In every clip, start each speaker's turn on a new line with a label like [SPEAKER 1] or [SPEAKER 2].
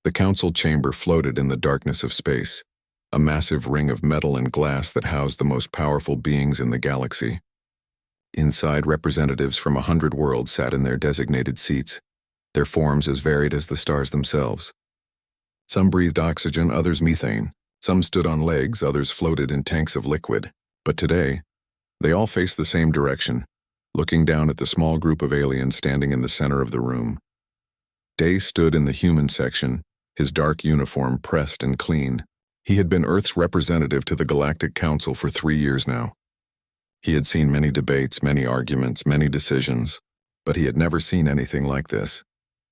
[SPEAKER 1] The council chamber floated in the darkness of space, a massive ring of metal and glass that housed the most powerful beings in the galaxy. Inside, representatives from 100 worlds sat in their designated seats, their forms as varied as the stars themselves. Some breathed oxygen, others methane. Some stood on legs, others floated in tanks of liquid. But today, they all faced the same direction, looking down at the small group of aliens standing in the center of the room. Day stood in the human section, his dark uniform pressed and clean. He had been Earth's representative to the Galactic Council for 3 years now. He had seen many debates, many arguments, many decisions, but he had never seen anything like this.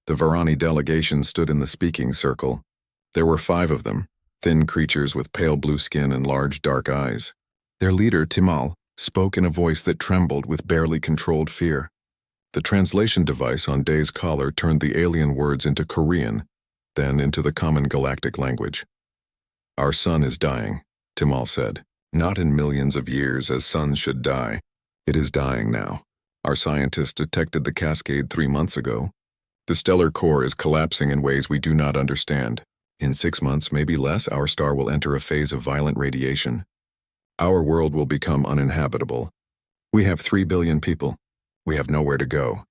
[SPEAKER 1] The Varani delegation stood in the speaking circle. There were 5 of them, thin creatures with pale blue skin and large dark eyes. Their leader, Timal, spoke in a voice that trembled with barely controlled fear. The translation device on Day's collar turned the alien words into Korean, then into the common galactic language. "Our sun is dying," Timal said. "Not in millions of years as suns should die. It is dying now. Our scientists detected the cascade 3 months ago. The stellar core is collapsing in ways we do not understand. In 6 months, maybe less, our star will enter a phase of violent radiation. Our world will become uninhabitable. We have 3 billion people. We have nowhere to go."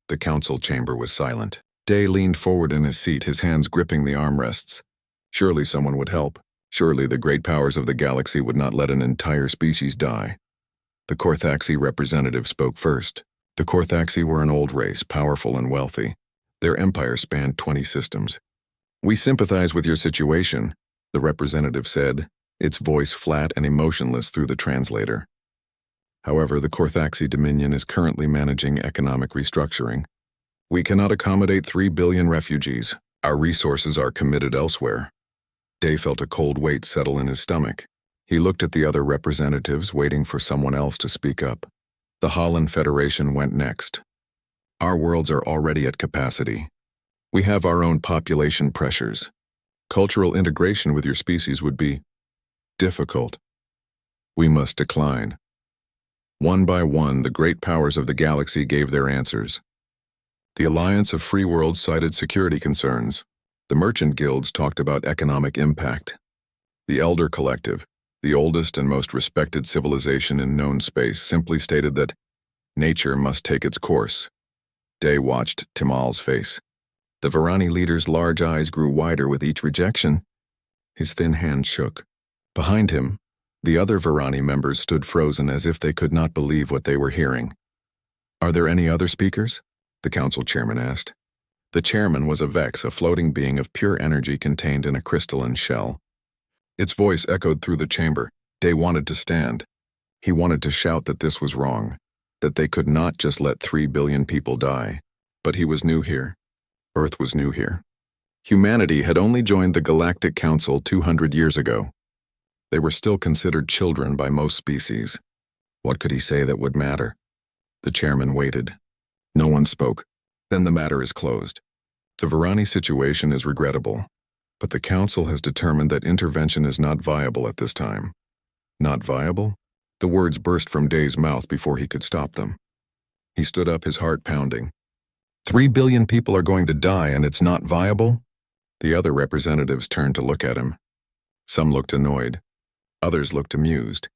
[SPEAKER 1] The council chamber was silent. Day leaned forward in his seat, his hands gripping the armrests. Surely someone would help. Surely the great powers of the galaxy would not let an entire species die. The Korthaxi representative spoke first. The Korthaxi were an old race, powerful and wealthy. Their empire spanned 20 systems. "We sympathize with your situation," the representative said, its voice flat and emotionless through the translator. "However, the Korthaxi Dominion is currently managing economic restructuring. We cannot accommodate 3 billion refugees. Our resources are committed elsewhere." Day felt a cold weight settle in his stomach. He looked at the other representatives, waiting for someone else to speak up. The Holland Federation went next. "Our worlds are already at capacity. We have our own population pressures. Cultural integration with your species would be difficult. We must decline." One by one, the great powers of the galaxy gave their answers. The Alliance of Free Worlds cited security concerns. The merchant guilds talked about economic impact. The Elder Collective, the oldest and most respected civilization in known space, simply stated that nature must take its course. Day watched Timal's face. The Varani leader's large eyes grew wider with each rejection. His thin hand shook. Behind him, the other Varani members stood frozen as if they could not believe what they were hearing. "Are there any other speakers?" the council chairman asked. The chairman was a Vex, a floating being of pure energy contained in a crystalline shell. Its voice echoed through the chamber. Day wanted to stand. He wanted to shout that this was wrong, that they could not just let 3 billion people die. But he was new here. Earth was new here. Humanity had only joined the Galactic Council 200 years ago. They were still considered children by most species. What could he say that would matter? The chairman waited. No one spoke. "Then the matter is closed. The Varani situation is regrettable, but the Council has determined that intervention is not viable at this time." Not viable? The words burst from Day's mouth before he could stop them. He stood up, his heart pounding. 3 billion people are going to die and it's not viable? The other representatives turned to look at him. Some looked annoyed. Others looked amused.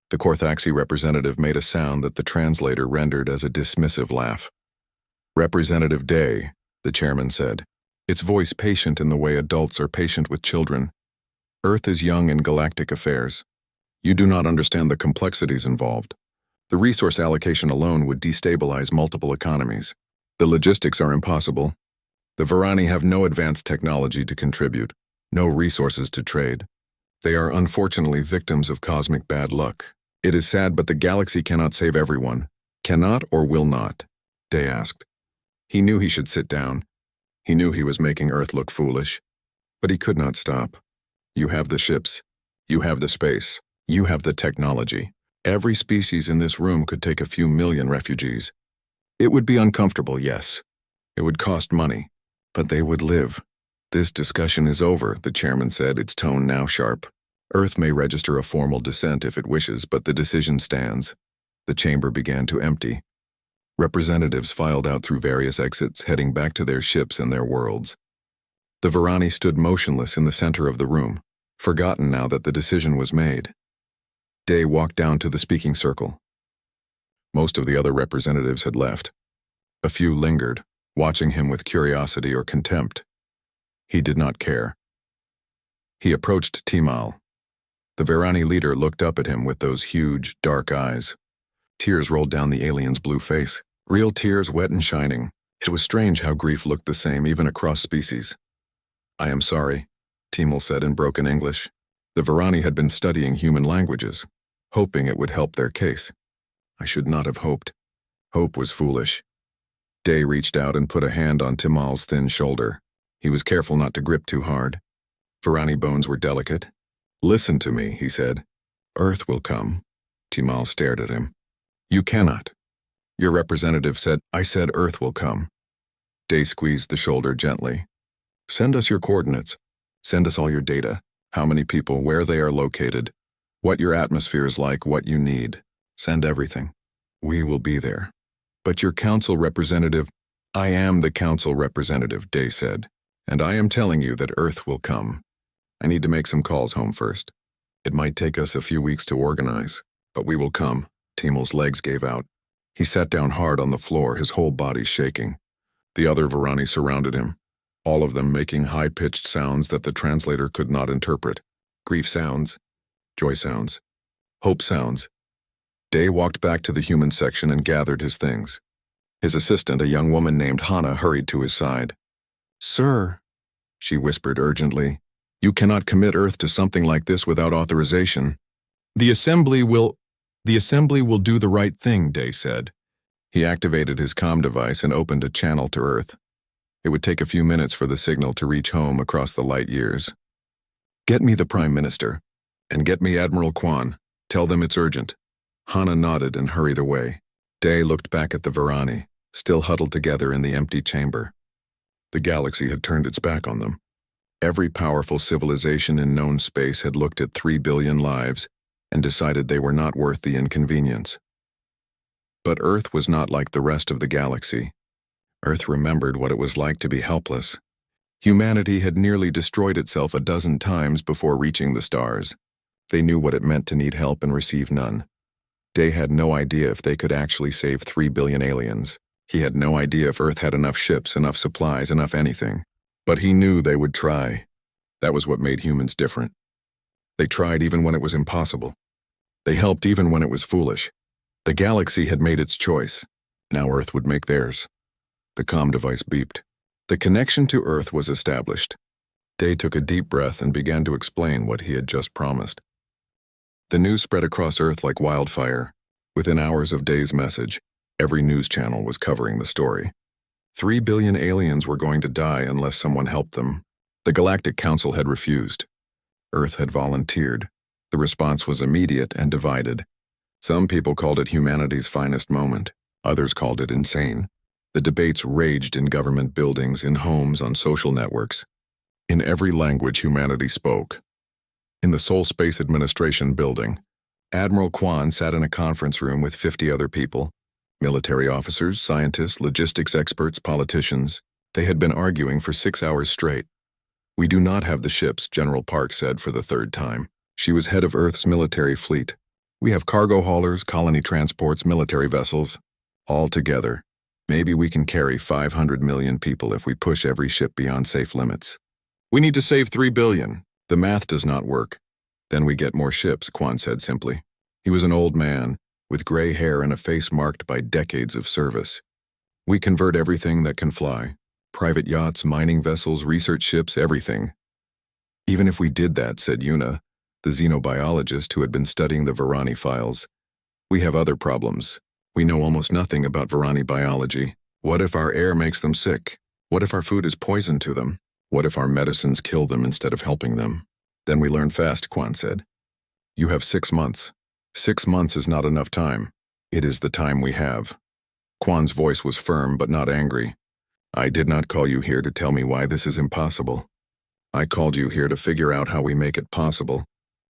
[SPEAKER 1] The Korthaxi representative made a sound that the translator rendered as a dismissive laugh. "Representative Day," the chairman said, its voice patient in the way adults are patient with children. "Earth is young in galactic affairs. You do not understand the complexities involved. The resource allocation alone would destabilize multiple economies. The logistics are impossible. The Varani have no advanced technology to contribute, no resources to trade. They are unfortunately victims of cosmic bad luck. It is sad, but the galaxy cannot save everyone. Cannot or will not?" Day asked. He knew he should sit down. He knew he was making Earth look foolish. But he could not stop. "You have the ships. You have the space. You have the technology. Every species in this room could take a few million refugees. It would be uncomfortable, yes. It would cost money. But they would live. This discussion is over," the chairman said, its tone now sharp. "Earth may register a formal dissent if it wishes, but the decision stands." The chamber began to empty. Representatives filed out through various exits, heading back to their ships and their worlds. The Varani stood motionless in the center of the room, forgotten now that the decision was made. Day walked down to the speaking circle. Most of the other representatives had left. A few lingered, watching him with curiosity or contempt. He did not care. He approached Timal. The Varani leader looked up at him with those huge, dark eyes. Tears rolled down the alien's blue face, real tears, wet and shining. It was strange how grief looked the same even across species. "I am sorry," Timal said in broken English. The Varani had been studying human languages, hoping it would help their case. "I should not have hoped. Hope was foolish." Day reached out and put a hand on Timal's thin shoulder. He was careful not to grip too hard. Varani bones were delicate. "Listen to me," he said. "Earth will come." Timal stared at him. "You cannot." "Your representative said—" "I said Earth will come." Day squeezed the shoulder gently. "Send us your coordinates. Send us all your data, how many people, where they are located, what your atmosphere is like, what you need. Send everything. We will be there." "But your council representative—" "I am the council representative," Day said, "and I am telling you that Earth will come. I need to make some calls home first. It might take us a few weeks to organize, but we will come." Timal's legs gave out. He sat down hard on the floor, his whole body shaking. The other Varani surrounded him, all of them making high-pitched sounds that the translator could not interpret. Grief sounds, joy sounds, hope sounds. Day walked back to the human section and gathered his things. His assistant, a young woman named Hana, hurried to his side. "Sir," she whispered urgently, "you cannot commit Earth to something like this without authorization." The assembly will do the right thing," Day said. He activated his comm device and opened a channel to Earth. It would take a few minutes for the signal to reach home across the light years. "Get me the Prime Minister, and get me Admiral Kwan. Tell them it's urgent." Hana nodded and hurried away. Day looked back at the Varani, still huddled together in the empty chamber. The galaxy had turned its back on them. Every powerful civilization in known space had looked at 3 billion lives and decided they were not worth the inconvenience. But Earth was not like the rest of the galaxy. Earth remembered what it was like to be helpless. Humanity had nearly destroyed itself a dozen times before reaching the stars. They knew what it meant to need help and receive none. Day had no idea if they could actually save 3 billion aliens. He had no idea if Earth had enough ships, enough supplies, enough anything. But he knew they would try. That was what made humans different. They tried even when it was impossible. They helped even when it was foolish. The galaxy had made its choice. Now Earth would make theirs. The comm device beeped. The connection to Earth was established. Day took a deep breath and began to explain what he had just promised. The news spread across Earth like wildfire. Within hours of Day's message, every news channel was covering the story. 3 billion aliens were going to die unless someone helped them. The Galactic Council had refused. Earth had volunteered. The response was immediate and divided. Some people called it humanity's finest moment. Others called it insane. The debates raged in government buildings, in homes, on social networks. In every language humanity spoke. In the Seoul Space Administration building, Admiral Kwan sat in a conference room with 50 other people. Military officers, scientists, logistics experts, politicians. They had been arguing for 6 hours straight. "We do not have the ships," General Park said for the third time. She was head of Earth's military fleet. "We have cargo haulers, colony transports, military vessels. All together. Maybe we can carry 500 million people if we push every ship beyond safe limits. We need to save 3 billion. The math does not work. Then we get more ships," Kwan said simply. He was an old man, with gray hair and a face marked by decades of service. "We convert everything that can fly. Private yachts, mining vessels, research ships, everything." "Even if we did that," said Yuna, the xenobiologist who had been studying the Varani files, "we have other problems. We know almost nothing about Varani biology. What if our air makes them sick? What if our food is poison to them? What if our medicines kill them instead of helping them?" "Then we learn fast," Kwan said. "You have 6 months. 6 months is not enough time. It is the time we have." Kwan's voice was firm but not angry. "I did not call you here to tell me why this is impossible. I called you here to figure out how we make it possible.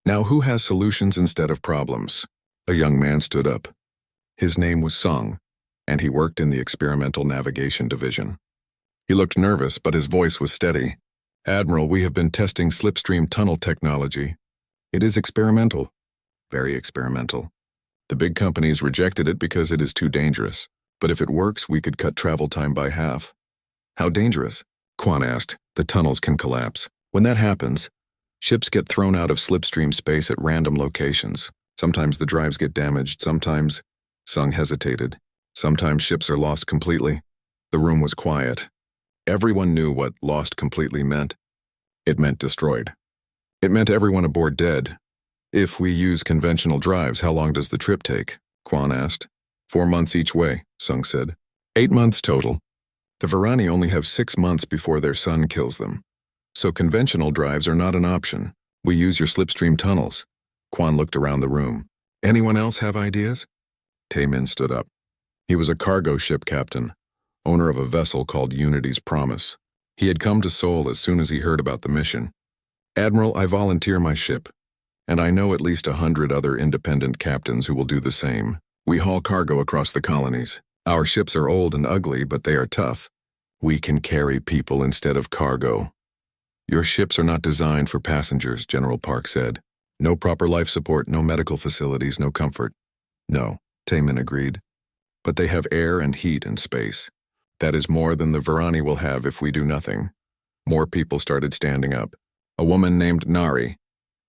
[SPEAKER 1] Now who has solutions instead of problems?" A young man stood up. His name was Sung, and he worked in the Experimental Navigation Division. He looked nervous, but his voice was steady. Admiral, we have been testing slipstream tunnel technology. It is experimental. Very experimental. The big companies rejected it because it is too dangerous. But if it works, we could cut travel time by half. How dangerous? Quan asked. The tunnels can collapse. When that happens, ships get thrown out of slipstream space at random locations. Sometimes the drives get damaged, sometimes... Sung hesitated. Sometimes ships are lost completely. The room was quiet. Everyone knew what lost completely meant. It meant destroyed. It meant everyone aboard dead. If we use conventional drives, how long does the trip take? Quan asked. 4 months each way, Sung said. 8 months total. The Varani only have 6 months before their sun kills them. So conventional drives are not an option. We use your slipstream tunnels. Quan looked around the room. Anyone else have ideas? Taemin stood up. He was a cargo ship captain, owner of a vessel called Unity's Promise. He had come to Seoul as soon as he heard about the mission. Admiral, I volunteer my ship, and I know at least 100 other independent captains who will do the same. We haul cargo across the colonies. Our ships are old and ugly, but they are tough. We can carry people instead of cargo. Your ships are not designed for passengers, General Park said. No proper life support, no medical facilities, no comfort. No, Taemin agreed. But they have air and heat and space. That is more than the Varani will have if we do nothing. More people started standing up. A woman named Nari,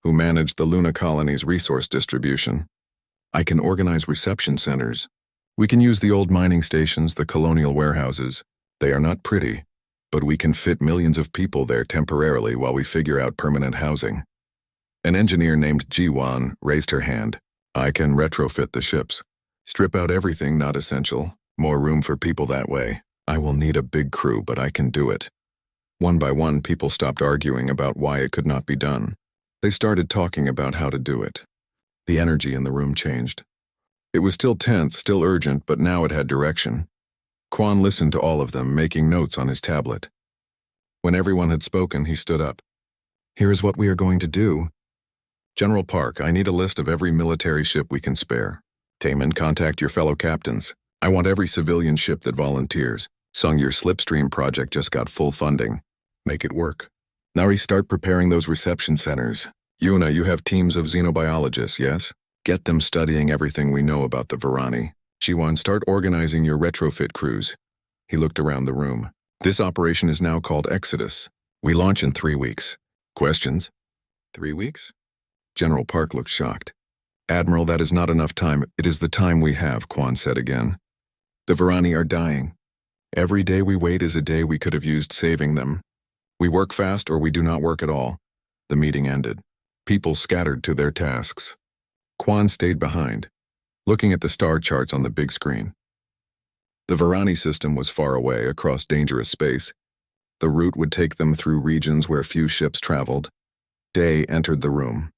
[SPEAKER 1] who managed the Luna colony's resource distribution. I can organize reception centers. We can use the old mining stations, the colonial warehouses. They are not pretty, but we can fit millions of people there temporarily while we figure out permanent housing. An engineer named Jiwan raised her hand. I can retrofit the ships. Strip out everything not essential. More room for people that way. I will need a big crew, but I can do it. One by one, people stopped arguing about why it could not be done. They started talking about how to do it. The energy in the room changed. It was still tense, still urgent, but now it had direction. Quan listened to all of them, making notes on his tablet. When everyone had spoken, he stood up. Here is what we are going to do. General Park, I need a list of every military ship we can spare. Taemin, contact your fellow captains. I want every civilian ship that volunteers. Sung, your slipstream project just got full funding. Make it work. Nari, start preparing those reception centers. Yuna, you have teams of xenobiologists, yes? Get them studying everything we know about the Varani. Jiwan, start organizing your retrofit crews. He looked around the room. This operation is now called Exodus. We launch in 3 weeks. Questions? 3 weeks? General Park looked shocked. Admiral, that is not enough time. It is the time we have, Quan said again. The Varani are dying. Every day we wait is a day we could have used saving them. We work fast or we do not work at all. The meeting ended. People scattered to their tasks. Quan stayed behind, looking at the star charts on the big screen. The Varani system was far away, across dangerous space. The route would take them through regions where few ships traveled. Day entered the room.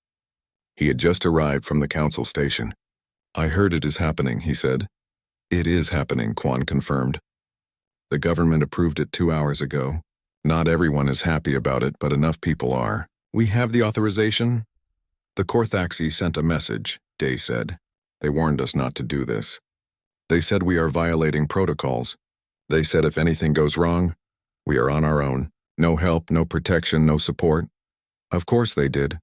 [SPEAKER 1] He had just arrived from the council station. I heard it is happening, he said. It is happening, Quan confirmed. The government approved it 2 hours ago. Not everyone is happy about it, but enough people are. We have the authorization? The Korthaxi sent a message, Day said. They warned us not to do this. They said we are violating protocols. They said if anything goes wrong, we are on our own. No help, no protection, no support. Of course they did.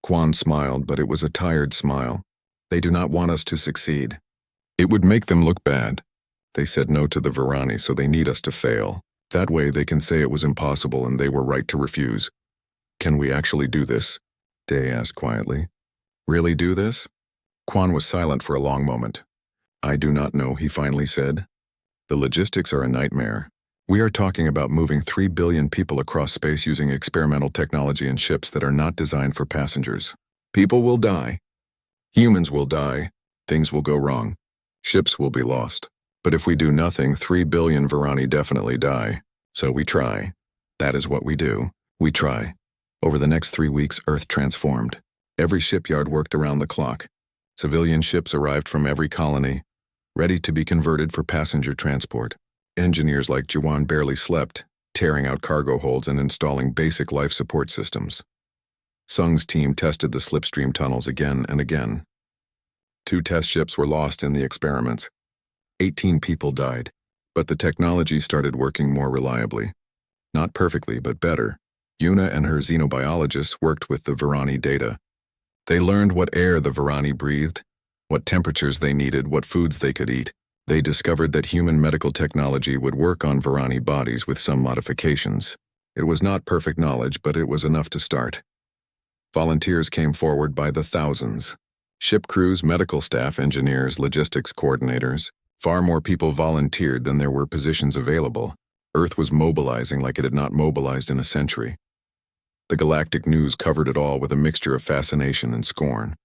[SPEAKER 1] Quan smiled, but it was a tired smile. They do not want us to succeed. It would make them look bad. They said no to the Varani, so they need us to fail. That way they can say it was impossible and they were right to refuse. Can we actually do this? Day asked quietly. Really do this? Quan was silent for a long moment. I do not know, he finally said. The logistics are a nightmare. We are talking about moving 3 billion people across space using experimental technology in ships that are not designed for passengers. People will die. Humans will die. Things will go wrong. Ships will be lost. But if we do nothing, 3 billion Varani definitely die. So we try. That is what we do. We try. Over the next 3 weeks, Earth transformed. Every shipyard worked around the clock. Civilian ships arrived from every colony, ready to be converted for passenger transport. Engineers like Jiwan barely slept, tearing out cargo holds and installing basic life support systems. Sung's team tested the slipstream tunnels again and again. 2 test ships were lost in the experiments. 18 people died, but the technology started working more reliably. Not perfectly, but better. Yuna and her xenobiologists worked with the Varani data. They learned what air the Varani breathed, what temperatures they needed, what foods they could eat. They discovered that human medical technology would work on Varani bodies with some modifications. It was not perfect knowledge, but it was enough to start. Volunteers came forward by the thousands. Ship crews, medical staff, engineers, logistics coordinators. Far more people volunteered than there were positions available. Earth was mobilizing like it had not mobilized in a century. The galactic news covered it all with a mixture of fascination and scorn.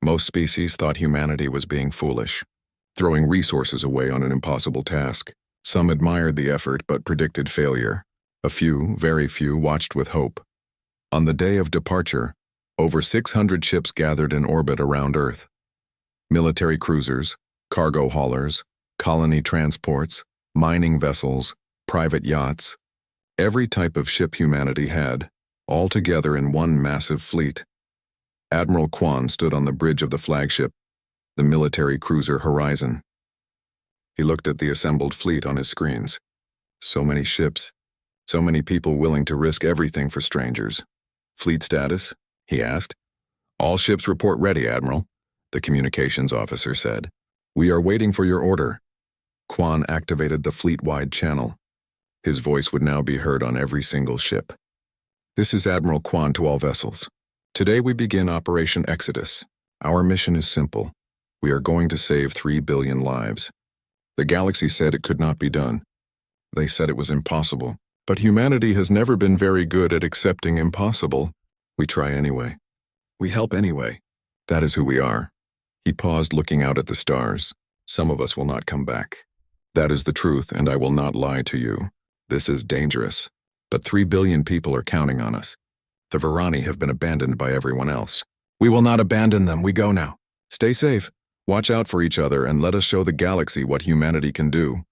[SPEAKER 1] Most species thought humanity was being foolish, throwing resources away on an impossible task. Some admired the effort but predicted failure. A few, very few, watched with hope. On the day of departure, over 600 ships gathered in orbit around Earth. Military cruisers, cargo haulers, colony transports, mining vessels, private yachts. Every type of ship humanity had, all together in one massive fleet. Admiral Quan stood on the bridge of the flagship, the military cruiser Horizon. He looked at the assembled fleet on his screens. So many ships, so many people willing to risk everything for strangers. Fleet status? He asked. All ships report ready, Admiral, the communications officer said. We are waiting for your order. Quan activated the fleet-wide channel. His voice would now be heard on every single ship. This is Admiral Quan to all vessels. Today we begin Operation Exodus. Our mission is simple. We are going to save 3 billion lives. The galaxy said it could not be done. They said it was impossible. But humanity has never been very good at accepting impossible. We try anyway. We help anyway. That is who we are. He paused, looking out at the stars. Some of us will not come back. That is the truth, and I will not lie to you. This is dangerous. But 3 billion people are counting on us. The Varani have been abandoned by everyone else. We will not abandon them. We go now. Stay safe. Watch out for each other, and let us show the galaxy what humanity can do.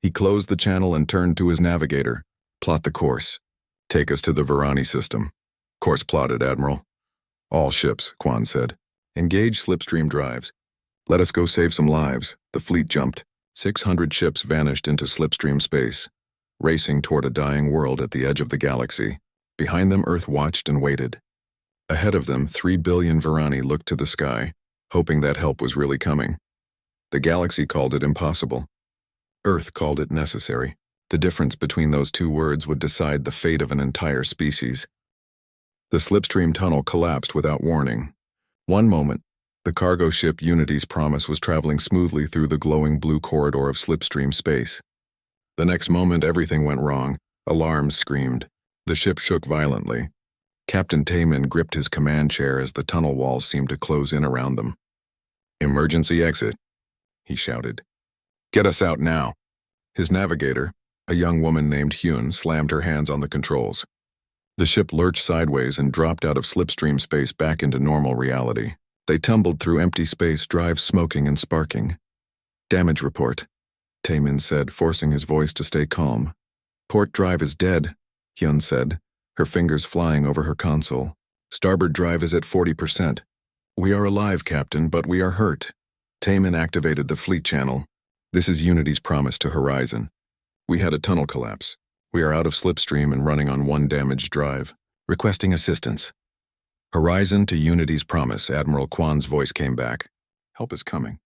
[SPEAKER 1] He closed the channel and turned to his navigator. Plot the course. Take us to the Varani system. Course plotted, Admiral. All ships, Quan said. Engage slipstream drives. Let us go save some lives. The fleet jumped. 600 ships vanished into slipstream space, racing toward a dying world at the edge of the galaxy. Behind them, Earth watched and waited. Ahead of them, 3 billion Varani looked to the sky, hoping that help was really coming. The galaxy called it impossible. Earth called it necessary. The difference between those two words would decide the fate of an entire species. The slipstream tunnel collapsed without warning. One moment, the cargo ship Unity's Promise was traveling smoothly through the glowing blue corridor of slipstream space. The next moment, everything went wrong. Alarms screamed. The ship shook violently. Captain Taemin gripped his command chair as the tunnel walls seemed to close in around them. Emergency exit, he shouted. Get us out now. His navigator, a young woman named Hyun, slammed her hands on the controls. The ship lurched sideways and dropped out of slipstream space back into normal reality. They tumbled through empty space, drives smoking and sparking. Damage report, Taemin said, forcing his voice to stay calm. Port drive is dead, Hyun said, her fingers flying over her console. Starboard drive is at 40%. We are alive, Captain, but we are hurt. Taemin activated the fleet channel. This is Unity's Promise to Horizon. We had a tunnel collapse. We are out of slipstream and running on one damaged drive. Requesting assistance. Horizon to Unity's Promise, Admiral Quan's voice came back. Help is coming.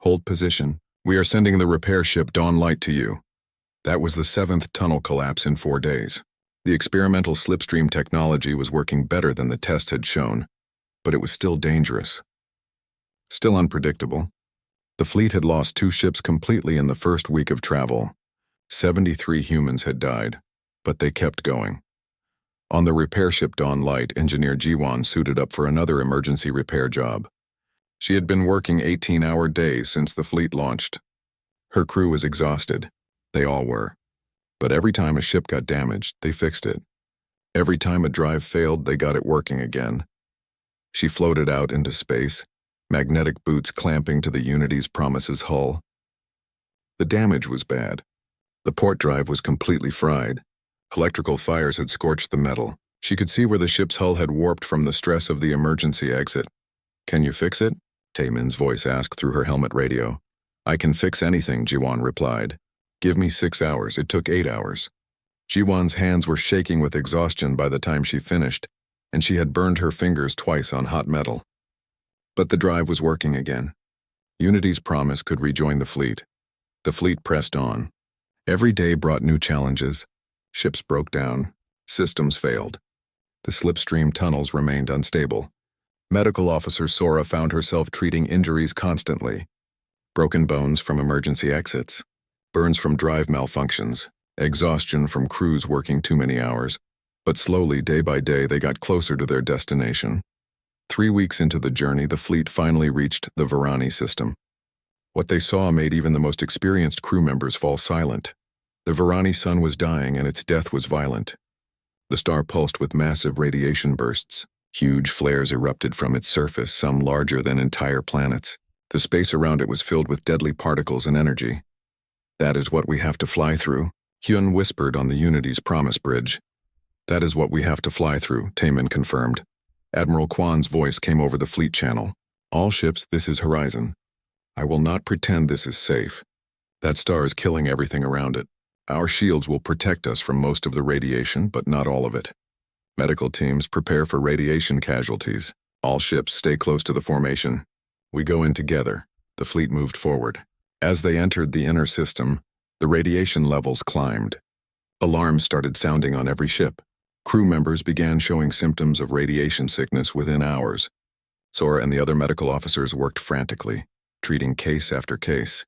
[SPEAKER 1] Hold position. We are sending the repair ship Dawn Light to you. That was the 7th tunnel collapse in 4 days. The experimental slipstream technology was working better than the test had shown, but it was still dangerous. Still unpredictable. The fleet had lost 2 ships completely in the first week of travel. 73 humans had died, but they kept going. On the repair ship Dawn Light, Engineer Jiwon suited up for another emergency repair job. She had been working 18-hour days since the fleet launched. Her crew was exhausted. They all were. But every time a ship got damaged, they fixed it. Every time a drive failed, they got it working again. She floated out into space, magnetic boots clamping to the Unity's Promise's hull. The damage was bad. The port drive was completely fried. Electrical fires had scorched the metal. She could see where the ship's hull had warped from the stress of the emergency exit. Can you fix it? Taemin's voice asked through her helmet radio. I can fix anything, Jiwon replied. Give me 6 hours. It took 8 hours. Jiwan's hands were shaking with exhaustion by the time she finished, and she had burned her fingers twice on hot metal. But the drive was working again. Unity's promise could rejoin the fleet. The fleet pressed on. Every day brought new challenges. Ships broke down. Systems failed. The slipstream tunnels remained unstable. Medical Officer Sora found herself treating injuries constantly. Broken bones from emergency exits. Burns from drive malfunctions. Exhaustion from crews working too many hours. But slowly, day by day, they got closer to their destination. 3 weeks into the journey, the fleet finally reached the Varani system. What they saw made even the most experienced crew members fall silent. The Varani sun was dying, and its death was violent. The star pulsed with massive radiation bursts. Huge flares erupted from its surface, some larger than entire planets. The space around it was filled with deadly particles and energy. "That is what we have to fly through," Hyun whispered on the Unity's Promise Bridge. "That is what we have to fly through," Taemin confirmed. Admiral Kwan's voice came over the fleet channel. "All ships, this is Horizon. I will not pretend this is safe. That star is killing everything around it. Our shields will protect us from most of the radiation, but not all of it. Medical teams prepare for radiation casualties. All ships stay close to the formation. We go in together." The fleet moved forward. As they entered the inner system, the radiation levels climbed. Alarms started sounding on every ship. Crew members began showing symptoms of radiation sickness within hours. Sora and the other medical officers worked frantically, treating case after case.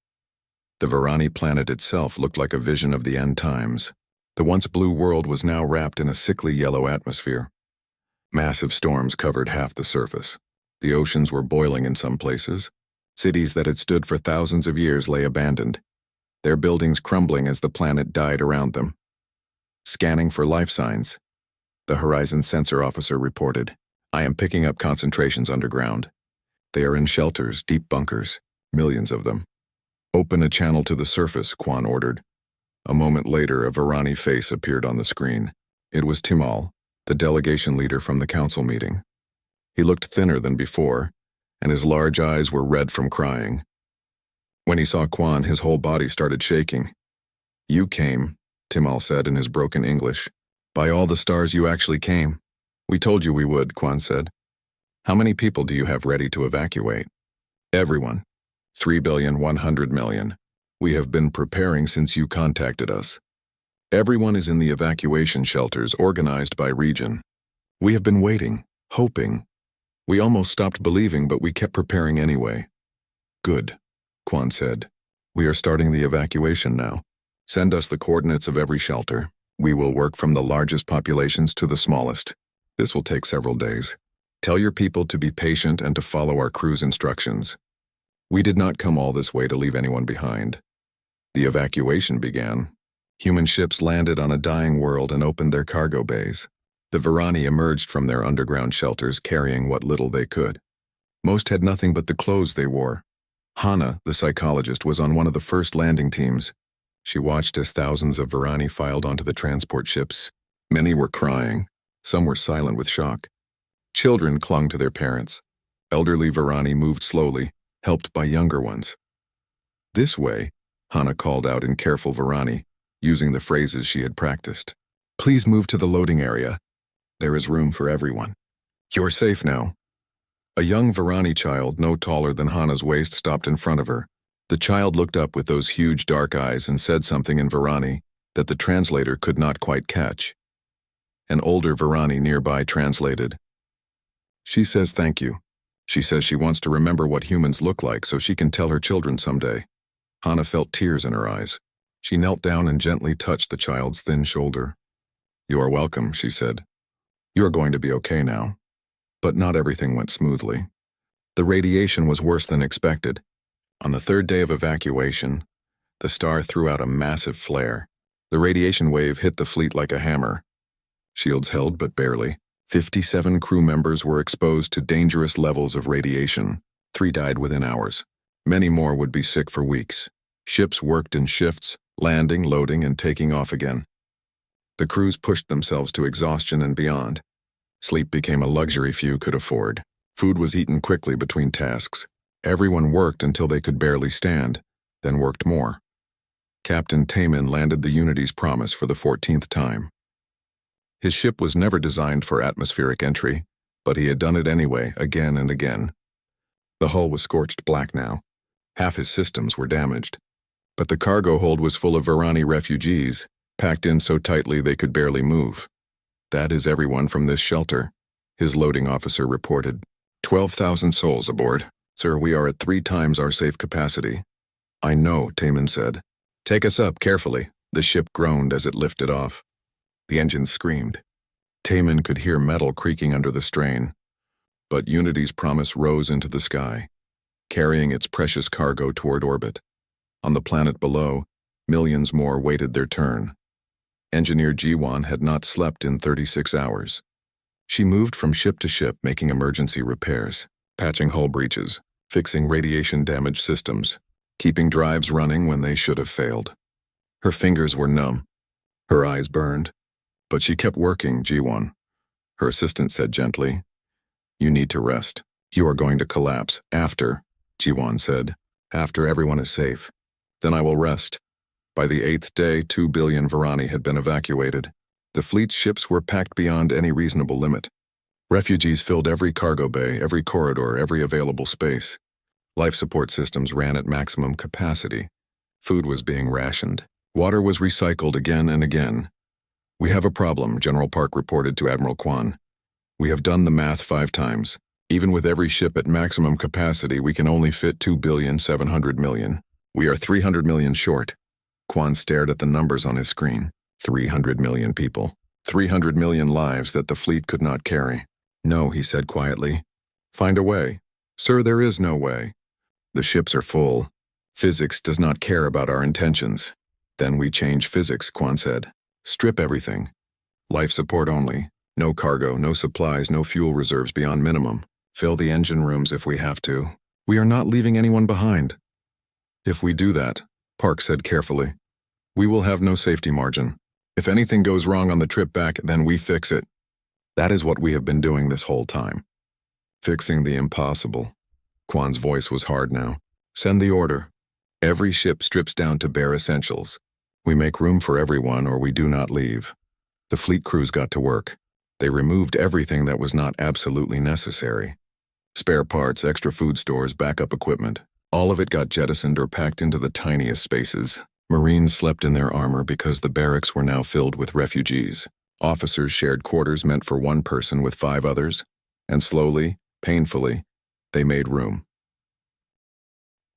[SPEAKER 1] The Varani planet itself looked like a vision of the end times. The once blue world was now wrapped in a sickly yellow atmosphere. Massive storms covered half the surface. The oceans were boiling in some places. Cities that had stood for thousands of years lay abandoned, their buildings crumbling as the planet died around them. "Scanning for life signs," the Horizon Sensor Officer reported. "I am picking up concentrations underground. They are in shelters, deep bunkers, millions of them." "Open a channel to the surface," Kwan ordered. A moment later, a Varani face appeared on the screen. It was Timal, the delegation leader from the council meeting. He looked thinner than before, and his large eyes were red from crying. When he saw Kwan, his whole body started shaking. "You came," Timal said in his broken English. "By all the stars, you actually came." "We told you we would," Kwan said. "How many people do you have ready to evacuate?" "Everyone. 3,100,000,000. We have been preparing since you contacted us. Everyone is in the evacuation shelters organized by region. We have been waiting, hoping. We almost stopped believing, but we kept preparing anyway." "Good," Kwan said. "We are starting the evacuation now. Send us the coordinates of every shelter. We will work from the largest populations to the smallest. This will take several days. Tell your people to be patient and to follow our crew's instructions. We did not come all this way to leave anyone behind." The evacuation began. Human ships landed on a dying world and opened their cargo bays. The Varani emerged from their underground shelters carrying what little they could. Most had nothing but the clothes they wore. Hana, the psychologist, was on one of the first landing teams. She watched as thousands of Varani filed onto the transport ships. Many were crying. Some were silent with shock. Children clung to their parents. Elderly Varani moved slowly, helped by younger ones. "This way," Hana called out in careful Varani, using the phrases she had practiced. "Please move to the loading area. There is room for everyone. You're safe now." A young Varani child, no taller than Hana's waist, stopped in front of her. The child looked up with those huge dark eyes and said something in Varani that the translator could not quite catch. An older Varani nearby translated. "She says thank you. She says she wants to remember what humans look like so she can tell her children someday." Hana felt tears in her eyes. She knelt down and gently touched the child's thin shoulder. "You are welcome," she said. "You are going to be okay now." But not everything went smoothly. The radiation was worse than expected. On the third day of evacuation, the star threw out a massive flare. The radiation wave hit the fleet like a hammer. Shields held, but barely. 57 crew members were exposed to dangerous levels of radiation. 3 died within hours. Many more would be sick for weeks. Ships worked in shifts, landing, loading, and taking off again. The crews pushed themselves to exhaustion and beyond. Sleep became a luxury few could afford. Food was eaten quickly between tasks. Everyone worked until they could barely stand, then worked more. Captain Taman landed the Unity's promise for the 14th time. His ship was never designed for atmospheric entry, but he had done it anyway, again and again. The hull was scorched black now. Half his systems were damaged. But the cargo hold was full of Varani refugees, packed in so tightly they could barely move. "That is everyone from this shelter," his loading officer reported. 12,000 souls aboard. "Sir, we are at 3 times our safe capacity." "I know," Taman said. "Take us up, carefully." The ship groaned as it lifted off. The engines screamed. Taman could hear metal creaking under the strain. But Unity's promise rose into the sky, carrying its precious cargo toward orbit. On the planet below, millions more waited their turn. Engineer Jiwan had not slept in 36 hours. She moved from ship to ship making emergency repairs, patching hull breaches, fixing radiation-damaged systems, keeping drives running when they should have failed. Her fingers were numb. Her eyes burned. But she kept working, Jiwan. Her assistant said gently, "You need to rest. You are going to collapse after," Jiwan said, "after everyone is safe. Then I will rest." By the 8th day, 2 billion Varani had been evacuated. The fleet's ships were packed beyond any reasonable limit. Refugees filled every cargo bay, every corridor, every available space. Life support systems ran at maximum capacity. Food was being rationed. Water was recycled again and again. "We have a problem," General Park reported to Admiral Kwan. "We have done the math 5 times. Even with every ship at maximum capacity, we can only fit 2,700,000,000. We are 300 million short." Kwan stared at the numbers on his screen. 300 million people. 300 million lives that the fleet could not carry. "No," he said quietly. "Find a way." "Sir, there is no way. The ships are full. Physics does not care about our intentions." "Then we change physics," Kwan said. "Strip everything. Life support only. No cargo, no supplies, no fuel reserves beyond minimum. Fill the engine rooms if we have to. We are not leaving anyone behind." "If we do that," Park said carefully, "we will have no safety margin. If anything goes wrong on the trip back, then we fix it. That is what we have been doing this whole time. Fixing the impossible." Kwan's voice was hard now. "Send the order. Every ship strips down to bare essentials. We make room for everyone or we do not leave." The fleet crews got to work. They removed everything that was not absolutely necessary. Spare parts, extra food stores, backup equipment. All of it got jettisoned or packed into the tiniest spaces. Marines slept in their armor because the barracks were now filled with refugees. Officers shared quarters meant for 1 person with 5 others, and slowly, painfully, they made room.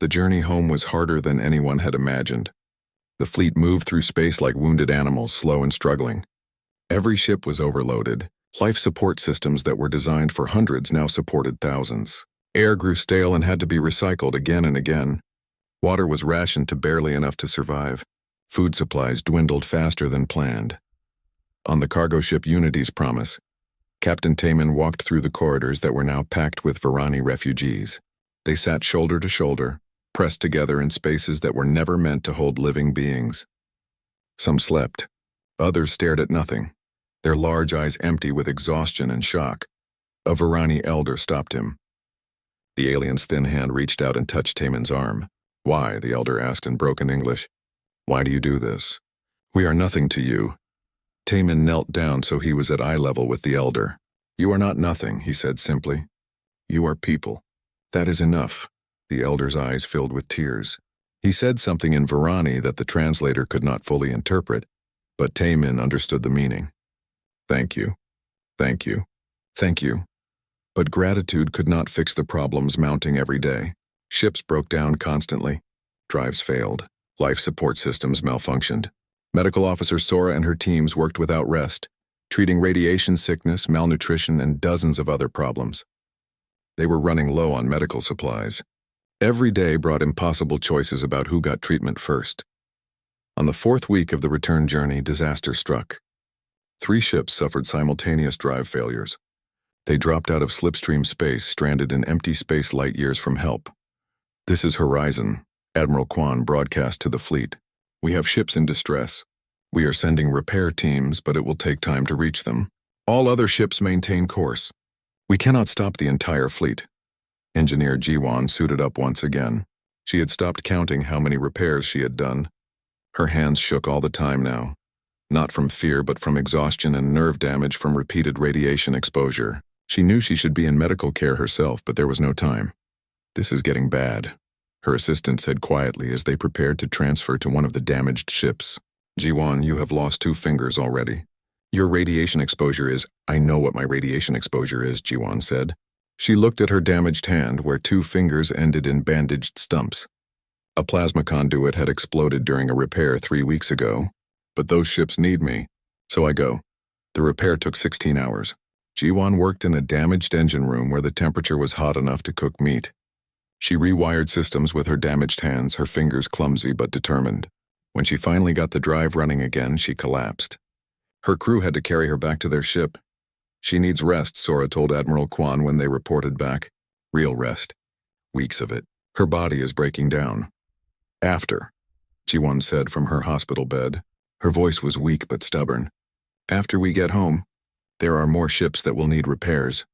[SPEAKER 1] The journey home was harder than anyone had imagined. The fleet moved through space like wounded animals, slow and struggling. Every ship was overloaded. Life support systems that were designed for hundreds now supported thousands. Air grew stale and had to be recycled again and again. Water was rationed to barely enough to survive. Food supplies dwindled faster than planned. On the cargo ship Unity's promise, Captain Taman walked through the corridors that were now packed with Varani refugees. They sat shoulder to shoulder, pressed together in spaces that were never meant to hold living beings. Some slept. Others stared at nothing, their large eyes empty with exhaustion and shock. A Varani elder stopped him. The alien's thin hand reached out and touched Taman's arm. "Why?" the elder asked in broken English. "Why do you do this?" "We are nothing to you." Taman knelt down so he was at eye level with the elder. "You are not nothing," he said simply. "You are people. That is enough." The elder's eyes filled with tears. He said something in Varani that the translator could not fully interpret, but Taman understood the meaning. "Thank you. Thank you. Thank you." But gratitude could not fix the problems mounting every day. Ships broke down constantly. Drives failed. Life support systems malfunctioned. Medical officer Sora and her teams worked without rest, treating radiation sickness, malnutrition, and dozens of other problems. They were running low on medical supplies. Every day brought impossible choices about who got treatment first. On the 4th week of the return journey, disaster struck. 3 ships suffered simultaneous drive failures. They dropped out of slipstream space, stranded in empty space light years from help. "This is Horizon," Admiral Kwan broadcast to the fleet. "We have ships in distress. We are sending repair teams, but it will take time to reach them. All other ships maintain course. We cannot stop the entire fleet." Engineer Jiwan suited up once again. She had stopped counting how many repairs she had done. Her hands shook all the time now. Not from fear, but from exhaustion and nerve damage from repeated radiation exposure. She knew she should be in medical care herself, but there was no time. "This is getting bad," her assistant said quietly as they prepared to transfer to one of the damaged ships. "Jiwon, you have lost 2 fingers already. Your radiation exposure is—" "I know what my radiation exposure is," Jiwon said. She looked at her damaged hand, where 2 fingers ended in bandaged stumps. A plasma conduit had exploded during a repair 3 weeks ago, but those ships need me, so I go. The repair took 16 hours. Jiwon worked in a damaged engine room where the temperature was hot enough to cook meat. She rewired systems with her damaged hands, her fingers clumsy but determined. When she finally got the drive running again, she collapsed. Her crew had to carry her back to their ship. "She needs rest," Sora told Admiral Kwan when they reported back. "Real rest. Weeks of it. Her body is breaking down." "After," Jiwon said from her hospital bed. Her voice was weak but stubborn. "After we get home, there are more ships that will need repairs."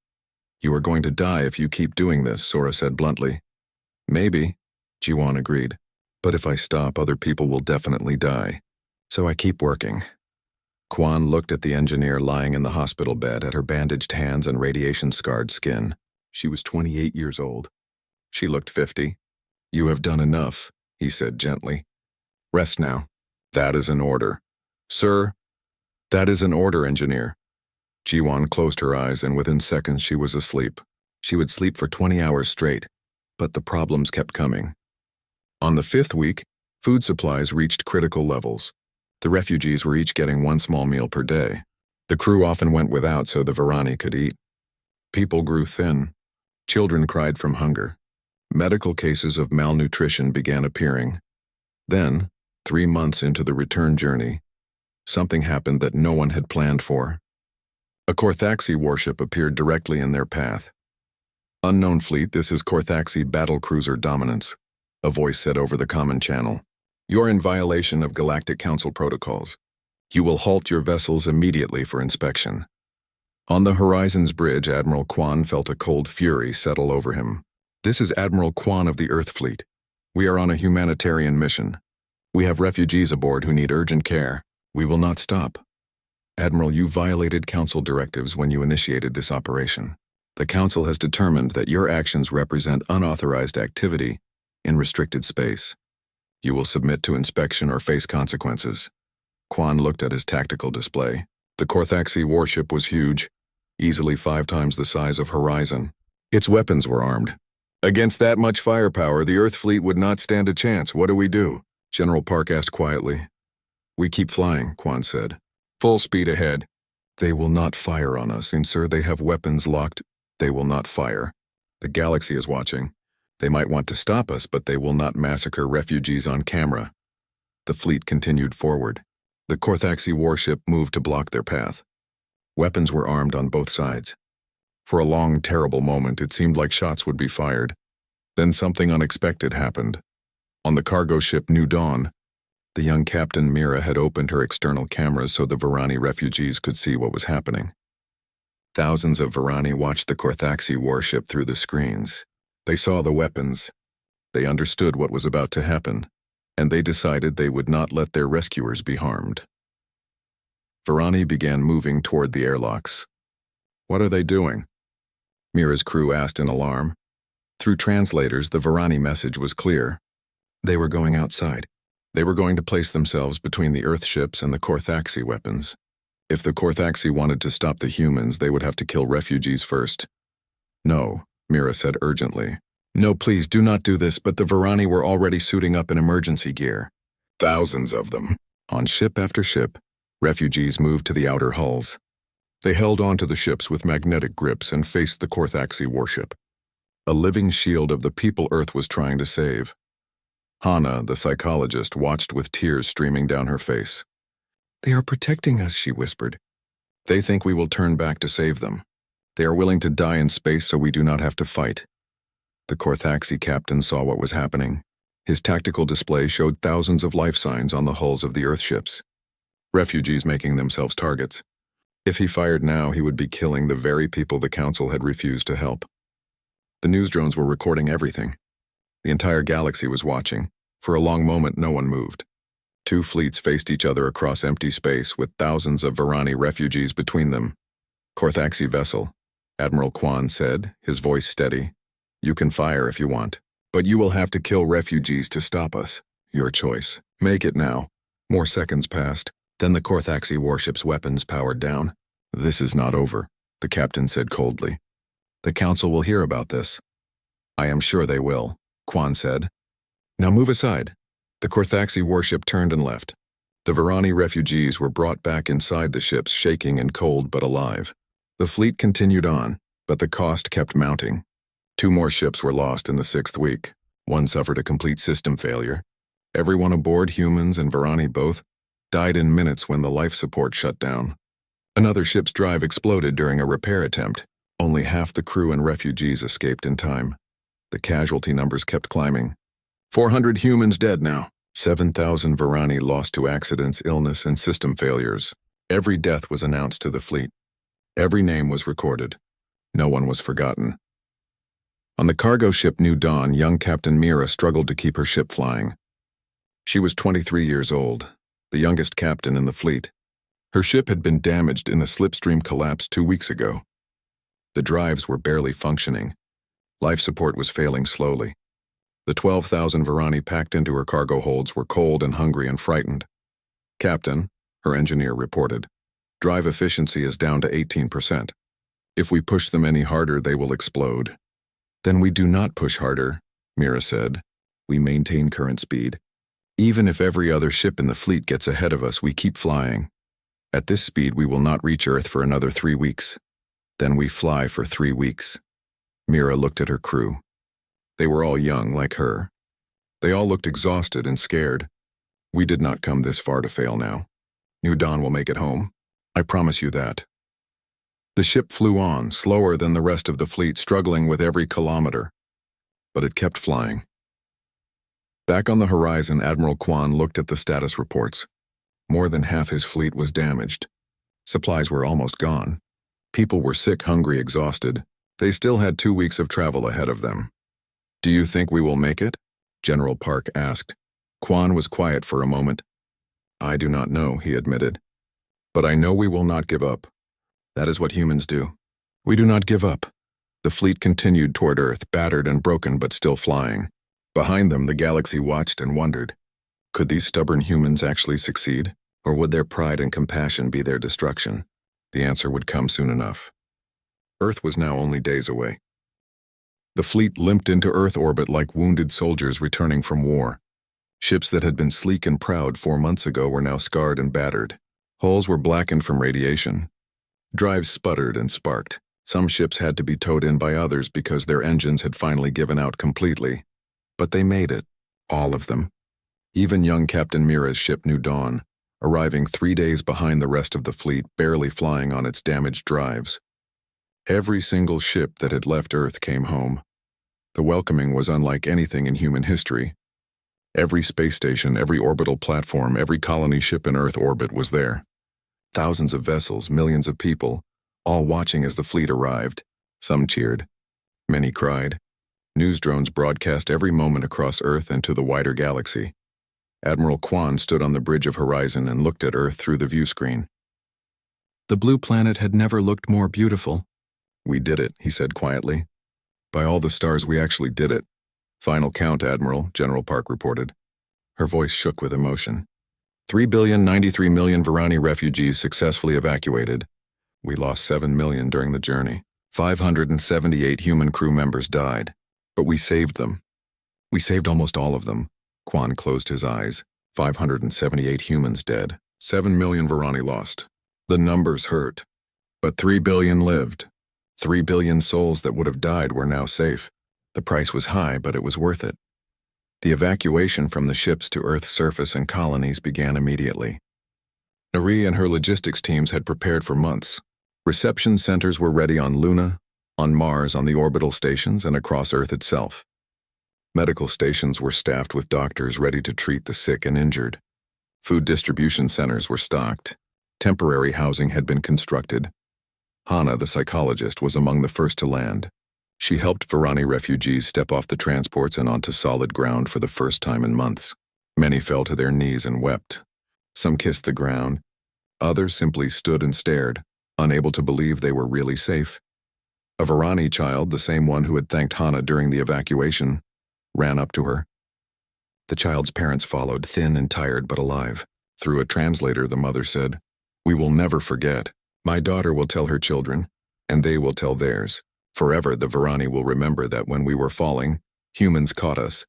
[SPEAKER 1] "You are going to die if you keep doing this," Sora said bluntly. "Maybe," Jiwon agreed. "But if I stop, other people will definitely die. So I keep working." Kwan looked at the engineer lying in the hospital bed, at her bandaged hands and radiation-scarred skin. She was 28 years old. She looked 50. "You have done enough," he said gently. "Rest now." "That is an order." "Sir?" "That is an order, engineer." Jiwon closed her eyes, and within seconds she was asleep. She would sleep for 20 hours straight, but the problems kept coming. On the 5th week, food supplies reached critical levels. The refugees were each getting 1 small meal per day. The crew often went without so the Varani could eat. People grew thin. Children cried from hunger. Medical cases of malnutrition began appearing. Then, 3 months into the return journey, something happened that no one had planned for. A Korthaxi warship appeared directly in their path. "Unknown fleet, this is Korthaxi battlecruiser Dominance," a voice said over the common channel. "You're in violation of Galactic Council protocols. You will halt your vessels immediately for inspection." On the Horizons Bridge, Admiral Kwan felt a cold fury settle over him. "This is Admiral Kwan of the Earth Fleet. We are on a humanitarian mission. We have refugees aboard who need urgent care. We will not stop." "Admiral, you violated Council directives when you initiated this operation. The Council has determined that your actions represent unauthorized activity in restricted space. You will submit to inspection or face consequences." Kwan looked at his tactical display. The Korthaxi warship was huge, easily 5 times the size of Horizon. Its weapons were armed. "Against that much firepower, the Earth fleet would not stand a chance. What do we do?" General Park asked quietly. "We keep flying," Kwan said. "Full speed ahead." "They will not fire on us, and sir, they have weapons locked." "They will not fire. The galaxy is watching. They might want to stop us, but they will not massacre refugees on camera." The fleet continued forward. The Korthaxi warship moved to block their path. Weapons were armed on both sides. For a long, terrible moment, it seemed like shots would be fired. Then something unexpected happened. On the cargo ship New Dawn, the young Captain Mira had opened her external cameras so the Varani refugees could see what was happening. Thousands of Varani watched the Korthaxi warship through the screens. They saw the weapons. They understood what was about to happen, and they decided they would not let their rescuers be harmed. Varani began moving toward the airlocks. "What are they doing?" Mira's crew asked in alarm. Through translators, the Varani message was clear. They were going outside. They were going to place themselves between the Earth ships and the Korthaxi weapons. If the Korthaxi wanted to stop the humans, they would have to kill refugees first. "No," Mira said urgently. "No, please do not do this," but the Varani were already suiting up in emergency gear. Thousands of them. On ship after ship, refugees moved to the outer hulls. They held onto the ships with magnetic grips and faced the Korthaxi warship. A living shield of the people Earth was trying to save. Hana, the psychologist, watched with tears streaming down her face. "They are protecting us," she whispered. "They think we will turn back to save them. They are willing to die in space so we do not have to fight." The Korthaxi captain saw what was happening. His tactical display showed thousands of life signs on the hulls of the Earth ships. Refugees making themselves targets. If he fired now, he would be killing the very people the Council had refused to help. The news drones were recording everything. The entire galaxy was watching. For a long moment, no one moved. Two fleets faced each other across empty space with thousands of Varani refugees between them. Korthaxi vessel, Admiral Kwan said, his voice steady. You can fire if you want, but you will have to kill refugees to stop us. Your choice. Make it now. More seconds passed. Then the Korthaxi warship's weapons powered down. This is not over, the captain said coldly. The council will hear about this. I am sure they will, Kwan said. Now move aside. The Korthaxi warship turned and left. The Varani refugees were brought back inside the ships, shaking and cold but alive. The fleet continued on, but the cost kept mounting. 2 more ships were lost in the 6th week. One suffered a complete system failure. Everyone aboard, humans and Varani both, died in minutes when the life support shut down. Another ship's drive exploded during a repair attempt. Only half the crew and refugees escaped in time. The casualty numbers kept climbing. 400 humans dead now. 7,000 Varani lost to accidents, illness, and system failures. Every death was announced to the fleet. Every name was recorded. No one was forgotten. On the cargo ship New Dawn, young Captain Mira struggled to keep her ship flying. She was 23 years old, the youngest captain in the fleet. Her ship had been damaged in a slipstream collapse 2 weeks ago. The drives were barely functioning. Life support was failing slowly. The 12,000 Varani packed into her cargo holds were cold and hungry and frightened. Captain, her engineer reported, drive efficiency is down to 18%. If we push them any harder, they will explode. Then we do not push harder, Mira said. We maintain current speed. Even if every other ship in the fleet gets ahead of us, we keep flying. At this speed, we will not reach Earth for another 3 weeks. Then we fly for 3 weeks. Mira looked at her crew. They were all young, like her. They all looked exhausted and scared. We did not come this far to fail now. New Dawn will make it home. I promise you that. The ship flew on, slower than the rest of the fleet, struggling with every kilometer. But it kept flying. Back on the horizon, Admiral Kwan looked at the status reports. More than half his fleet was damaged. Supplies were almost gone. People were sick, hungry, exhausted. They still had 2 weeks of travel ahead of them. Do you think we will make it? General Park asked. Kwan was quiet for a moment. I do not know, he admitted. But I know we will not give up. That is what humans do. We do not give up. The fleet continued toward Earth, battered and broken but still flying. Behind them, the galaxy watched and wondered. Could these stubborn humans actually succeed? Or would their pride and compassion be their destruction? The answer would come soon enough. Earth was now only days away. The fleet limped into Earth orbit like wounded soldiers returning from war. Ships that had been sleek and proud 4 months ago were now scarred and battered. Hulls were blackened from radiation. Drives sputtered and sparked. Some ships had to be towed in by others because their engines had finally given out completely. But they made it, all of them. Even young Captain Mira's ship New Dawn, arriving 3 days behind the rest of the fleet, barely flying on its damaged drives. Every single ship that had left Earth came home. The welcoming was unlike anything in human history. Every space station, every orbital platform, every colony ship in Earth orbit was there. Thousands of vessels, millions of people, all watching as the fleet arrived. Some cheered. Many cried. News drones broadcast every moment across Earth and to the wider galaxy. Admiral Kwan stood on the bridge of horizon and looked at Earth through the view screen. The blue planet had never looked more beautiful. We did it, he said quietly. By all the stars, we actually did it. Final count, Admiral, General Park reported. Her voice shook with emotion. 3,093,000,000 Varani refugees successfully evacuated. We lost 7 million during the journey. 578 human crew members died. But we saved them. We saved almost all of them. Kwan closed his eyes. 578 humans dead. 7 million Varani lost. The numbers hurt. But 3 billion lived. 3 billion souls that would have died were now safe. The price was high, but it was worth it. The evacuation from the ships to Earth's surface and colonies began immediately. Nari and her logistics teams had prepared for months. Reception centers were ready on Luna, on Mars, on the orbital stations, and across Earth itself. Medical stations were staffed with doctors ready to treat the sick and injured. Food distribution centers were stocked. Temporary housing had been constructed. Hana, the psychologist, was among the first to land. She helped Varani refugees step off the transports and onto solid ground for the first time in months. Many fell to their knees and wept. Some kissed the ground. Others simply stood and stared, unable to believe they were really safe. A Varani child, the same one who had thanked Hana during the evacuation, ran up to her. The child's parents followed, thin and tired but alive. Through a translator, the mother said, "We will never forget. My daughter will tell her children, and they will tell theirs. Forever the Varani will remember that when we were falling, humans caught us."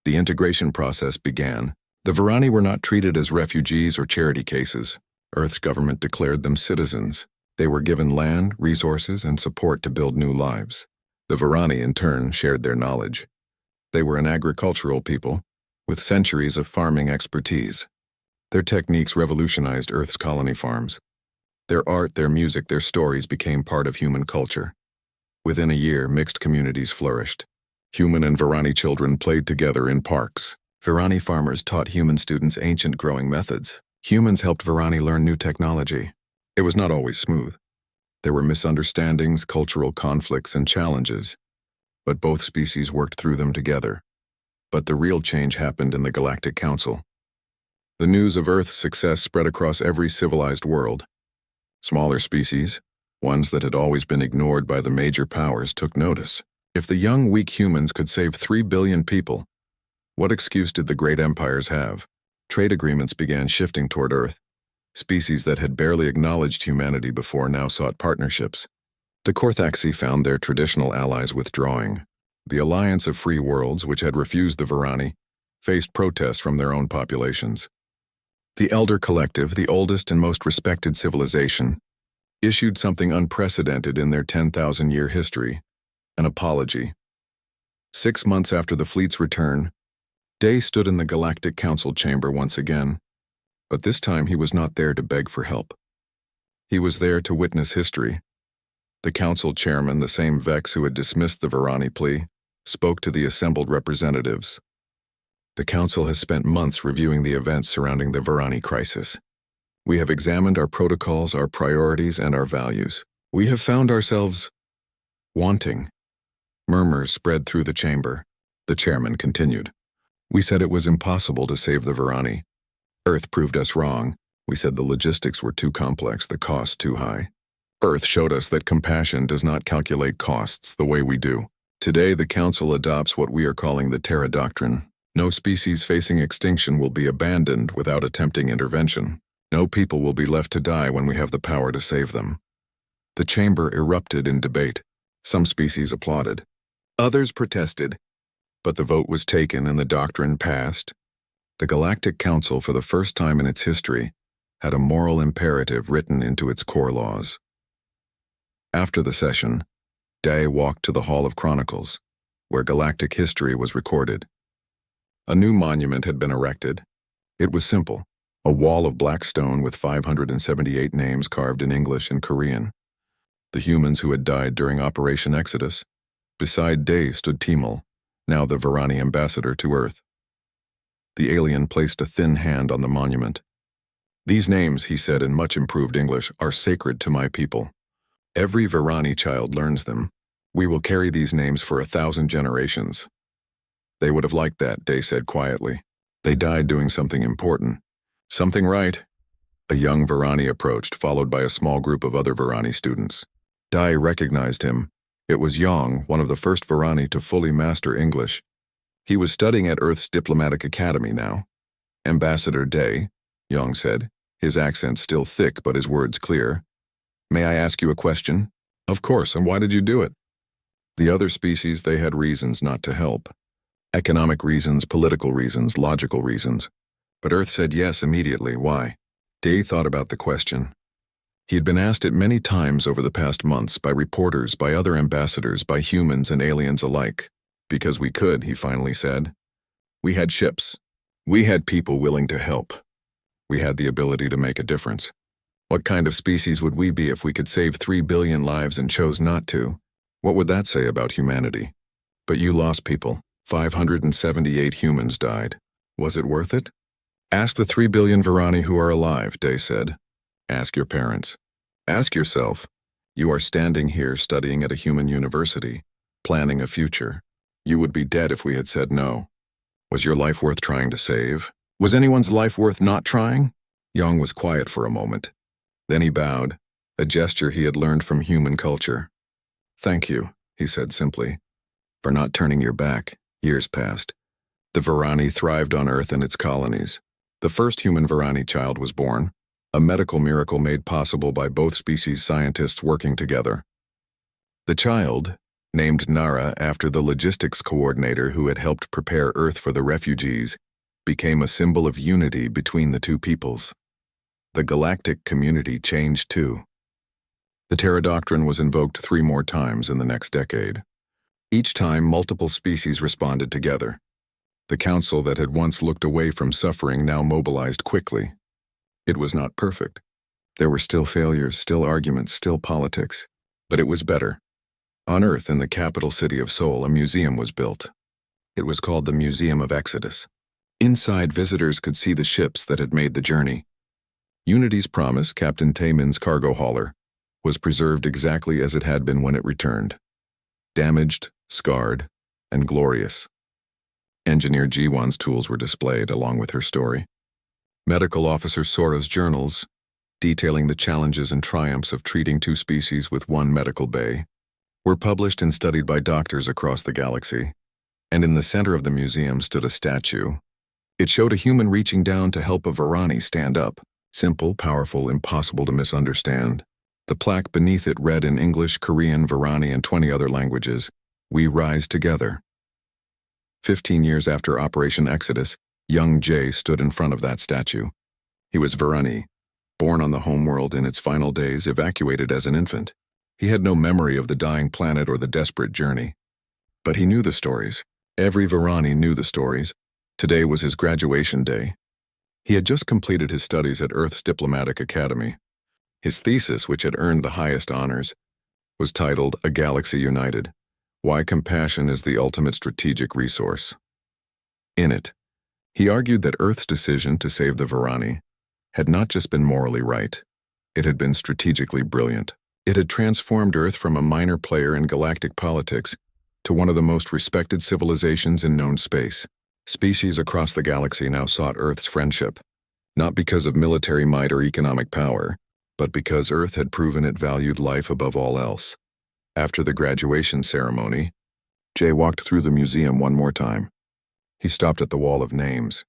[SPEAKER 1] The integration process began. The Varani were not treated as refugees or charity cases. Earth's government declared them citizens. They were given land, resources, and support to build new lives. The Varani, in turn, shared their knowledge. They were an agricultural people, with centuries of farming expertise. Their techniques revolutionized Earth's colony farms. Their art, their music, their stories became part of human culture. Within a year, mixed communities flourished. Human and Varani children played together in parks. Varani farmers taught human students ancient growing methods. Humans helped Varani learn new technology. It was not always smooth. There were misunderstandings, cultural conflicts, and challenges, but both species worked through them together. But the real change happened in the Galactic Council. The news of Earth's success spread across every civilized world. Smaller species, ones that had always been ignored by the major powers, took notice. If the young, weak humans could save 3 billion people, what excuse did the great empires have? Trade agreements began shifting toward Earth. Species that had barely acknowledged humanity before now sought partnerships. The Korthaxi found their traditional allies withdrawing. The Alliance of Free Worlds, which had refused the Varani, faced protests from their own populations. The Elder Collective, the oldest and most respected civilization, issued something unprecedented in their 10,000-year history, an apology. 6 months after the fleet's return, Day stood in the Galactic Council chamber once again, but this time he was not there to beg for help. He was there to witness history. The council chairman, the same Vex who had dismissed the Varani plea, spoke to the assembled representatives. The council has spent months reviewing the events surrounding the Varani crisis. We have examined our protocols, our priorities, and our values. We have found ourselves wanting. Murmurs spread through the chamber. The chairman continued. We said it was impossible to save the Varani. Earth proved us wrong. We said the logistics were too complex, the cost too high. Earth showed us that compassion does not calculate costs the way we do. Today, the Council adopts what we are calling the Terra Doctrine. No species facing extinction will be abandoned without attempting intervention. No people will be left to die when we have the power to save them. The chamber erupted in debate. Some species applauded. Others protested. But the vote was taken and the doctrine passed. The Galactic Council, for the first time in its history, had a moral imperative written into its core laws. After the session, Day walked to the Hall of Chronicles, where galactic history was recorded. A new monument had been erected. It was simple, a wall of black stone with 578 names carved in English and Korean. The humans who had died during Operation Exodus. Beside Day stood Timul, now the Varani ambassador to Earth. The alien placed a thin hand on the monument. These names, he said in much improved English, are sacred to my people. Every Varani child learns them. We will carry these names for 1,000 generations. They would have liked that, Day said quietly. They died doing something important. Something right. A young Varani approached, followed by a small group of other Varani students. Day recognized him. It was Yong, one of the first Varani to fully master English. He was studying at Earth's Diplomatic Academy now. Ambassador Day, Yong said, his accent still thick but his words clear. May I ask you a question? Of course, and why did you do it? The other species, they had reasons not to help. Economic reasons, political reasons, logical reasons. But Earth said yes immediately. Why? Day thought about the question. He had been asked it many times over the past months by reporters, by other ambassadors, by humans and aliens alike. Because we could, he finally said. We had ships. We had people willing to help. We had the ability to make a difference. What kind of species would we be if we could save 3 billion lives and chose not to? What would that say about humanity? But you lost people. 578 humans died. Was it worth it? Ask the 3 billion Varani who are alive, Day said. Ask your parents. Ask yourself. You are standing here studying at a human university, planning a future. You would be dead if we had said no. Was your life worth trying to save? Was anyone's life worth not trying? Young was quiet for a moment. Then he bowed, a gesture he had learned from human culture. Thank you, he said simply, for not turning your back. Years passed. The Varani thrived on Earth and its colonies. The first human Varani child was born, a medical miracle made possible by both species scientists working together. The child, named Nara after the logistics coordinator who had helped prepare Earth for the refugees, became a symbol of unity between the two peoples. The galactic community changed too. The Terra Doctrine was invoked 3 more times in the next decade. Each time, multiple species responded together. The council that had once looked away from suffering now mobilized quickly. It was not perfect. There were still failures, still arguments, still politics. But it was better. On Earth, in the capital city of Seoul, a museum was built. It was called the Museum of Exodus. Inside, visitors could see the ships that had made the journey. Unity's Promise, Captain Taemin's cargo hauler, was preserved exactly as it had been when it returned. Damaged, scarred, and glorious. Engineer Jiwon's tools were displayed along with her story. Medical Officer Sora's journals, detailing the challenges and triumphs of treating 2 species with 1 medical bay, were published and studied by doctors across the galaxy. And in the center of the museum stood a statue. It showed a human reaching down to help a Varani stand up. Simple, powerful, impossible to misunderstand. The plaque beneath it read in English, Korean, Varani, and 20 other languages, "We rise together." 15 years after Operation Exodus, young Jay stood in front of that statue. He was Varani, born on the homeworld in its final days, evacuated as an infant. He had no memory of the dying planet or the desperate journey. But he knew the stories. Every Varani knew the stories. Today was his graduation day. He had just completed his studies at Earth's Diplomatic Academy. His thesis, which had earned the highest honors, was titled A Galaxy United: Why Compassion is the Ultimate Strategic Resource. In it, he argued that Earth's decision to save the Varani had not just been morally right, it had been strategically brilliant. It had transformed Earth from a minor player in galactic politics to one of the most respected civilizations in known space. Species across the galaxy now sought Earth's friendship, not because of military might or economic power, but because Earth had proven it valued life above all else. After the graduation ceremony, Jay walked through the museum one more time. He stopped at the wall of names.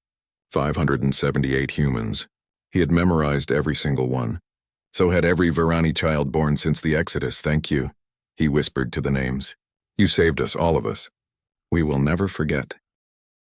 [SPEAKER 1] 578 humans. He had memorized every single one. So had every Varani child born since the Exodus. Thank you, he whispered to the names. You saved us, all of us. We will never forget.